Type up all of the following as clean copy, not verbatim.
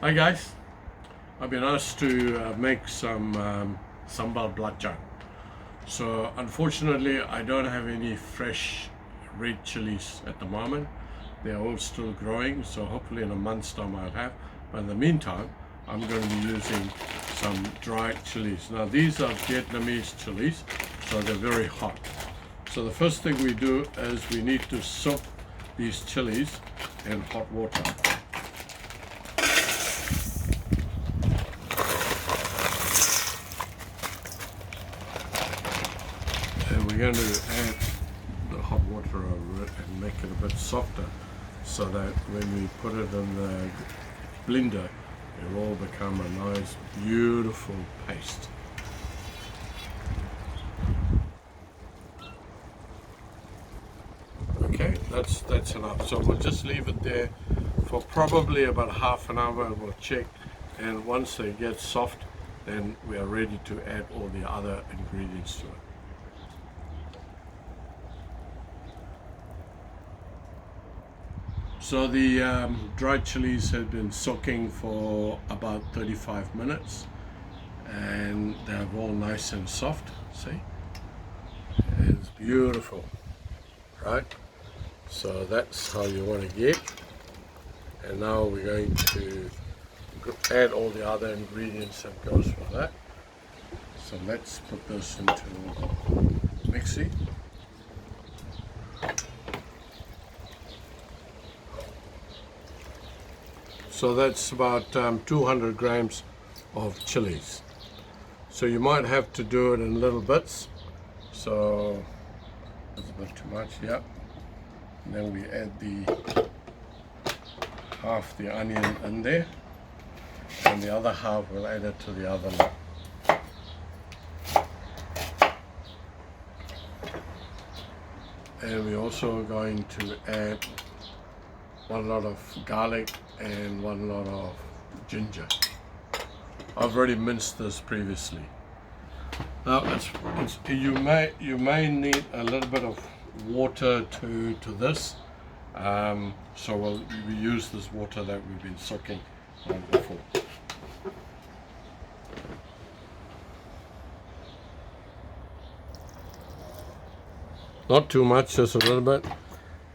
Hi guys, I've been asked to make some Sambal Belacan. So unfortunately I don't have any fresh red chilies at the moment. They're all still growing, so hopefully in a month's time I'll have. But in the meantime, I'm going to be using some dried chilies. Now these are Vietnamese chilies, so they're very hot. So the first thing we do is we need to soak these chilies in hot water. And we're going to add the hot water over it and make it a bit softer, so that when we put it in the blender, it will all become a nice, beautiful paste. Okay, that's enough. So we'll just leave it there for probably about half an hour. We'll check, and once they get soft, then we are ready to add all the other ingredients to it. So the dried chilies have been soaking for about 35 minutes, and they're all nice and soft. See, it's beautiful, right? So that's how you want to get. And now we're going to add all the other ingredients that goes with that. So let's put this into mixie. So that's about 200 grams of chilies. So you might have to do it in little bits. So that's a bit too much, yeah. And then we add the half the onion in there, and the other half we'll add it to the other lot. And we're also going to add one lot of garlic and one lot of ginger. I've already minced this previously. Now you may need a little bit of water to this, so we'll use this water that we've been soaking before. Not too much, just a little bit.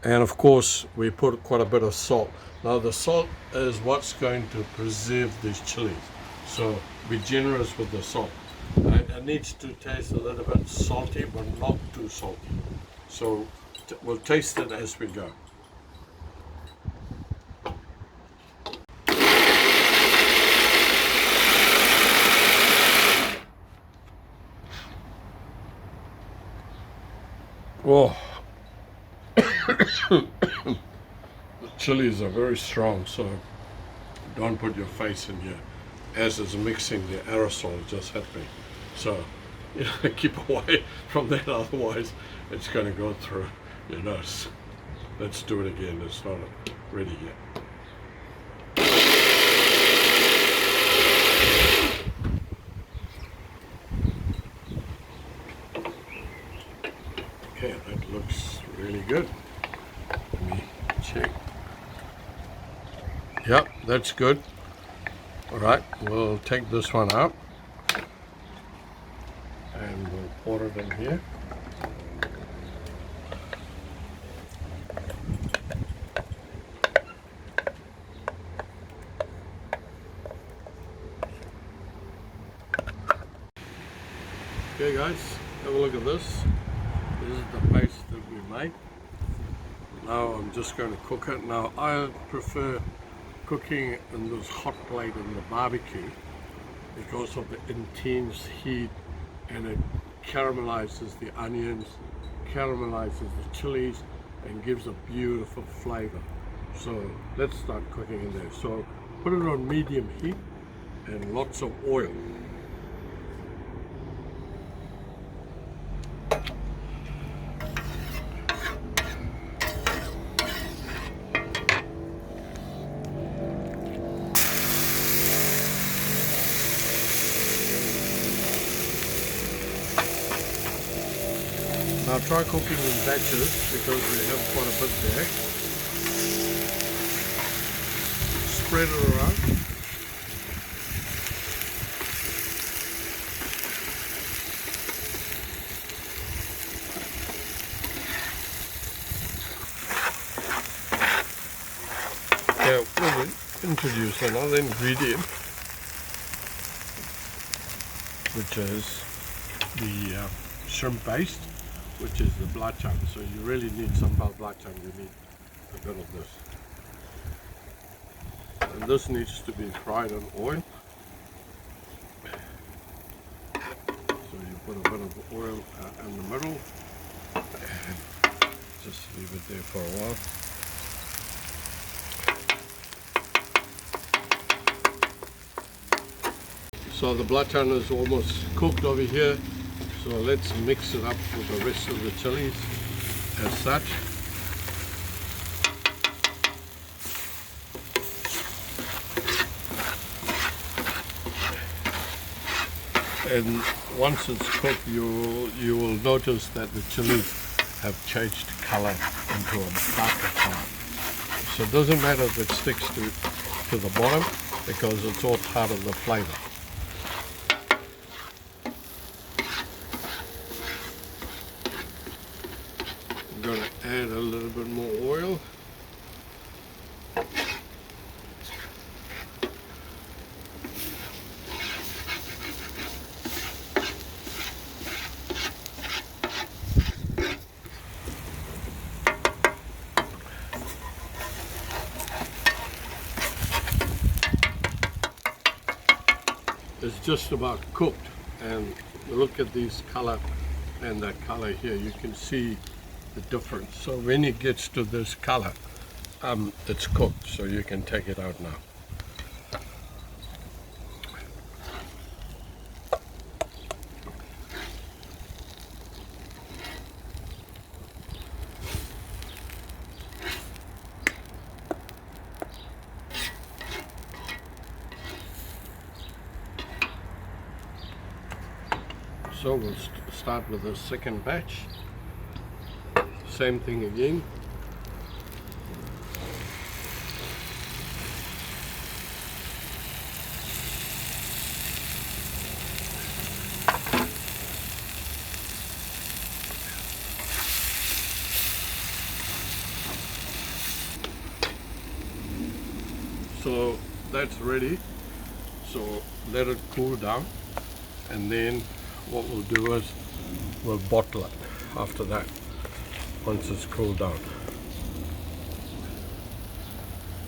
And of course we put quite a bit of salt. Now the salt is what's going to preserve these chilies, so be generous with the salt. It needs to taste a little bit salty, but not too salty. So we'll taste it as we go. Oh, the chilies are very strong, so don't put your face in here. As it's mixing, the aerosol just hit me. So keep away from that, otherwise it's going to go through your nose. Let's do it again. It's not ready yet. Okay, that looks really good. Let me check. Yep, that's good. All right, we'll take this one out and we'll pour it in here. Okay guys, have a look at this. This is the paste that we made. Now I'm just going to cook it. Now I prefer cooking in this hot plate in the barbecue because of the intense heat, and it caramelizes the onions, caramelizes the chilies, and gives a beautiful flavor. So let's start cooking in there. So put it on medium heat and lots of oil. Now try cooking in batches because we have quite a bit there. Spread it around. introduce another ingredient, which is the shrimp paste, which is the belacan. So you really need sambal belacan, you need a bit of this. And this needs to be fried in oil. So you put a bit of oil in the middle and just leave it there for a while. So the belacan is almost cooked over here. So let's mix it up with the rest of the chilies as such. And once it's cooked, you will notice that the chilies have changed color into a darker color. So it doesn't matter if it sticks to the bottom, because it's all part of the flavor. I'm going to add a little bit more oil. It's just about cooked, and look at this color and that color here. You can see the difference. So when it gets to this color, it's cooked, so you can take it out now. So we'll start with the second batch. Same thing again. So that's ready. So let it cool down, and then what we'll do is we'll bottle it after that, once it's cooled down.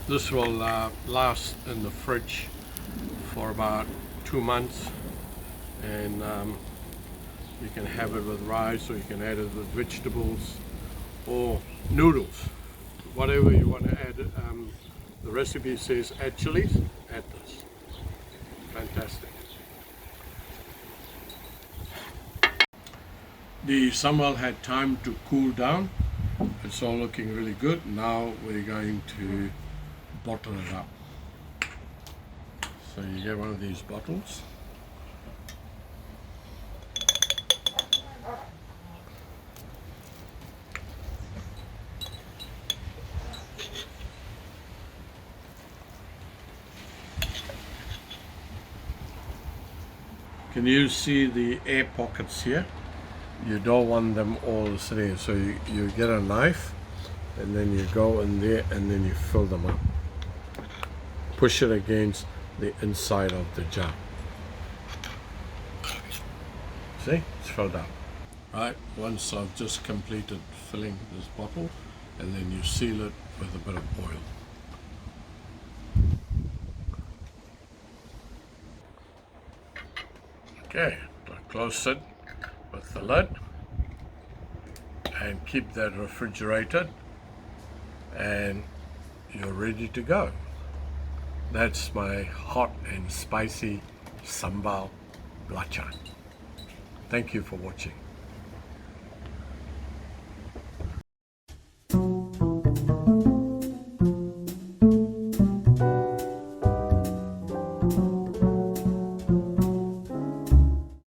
This will last in the fridge for about 2 months, and you can have it with rice, or you can add it with vegetables or noodles, whatever you want to add. The recipe says add chilies, add this. Fantastic. The sambal had time to cool down. It's all looking really good. Now we're going to bottle it up. So you get one of these bottles. Can you see the air pockets here? You don't want them all sitting, so you get a knife, and then you go in there and then you fill them up. Push it against the inside of the jar. See, it's filled up. Right, once I've just completed filling this bottle, and then you seal it with a bit of oil. Okay, close it with the lid and keep that refrigerated, and you're ready to go. That's my hot and spicy sambal belacan. Thank you for watching.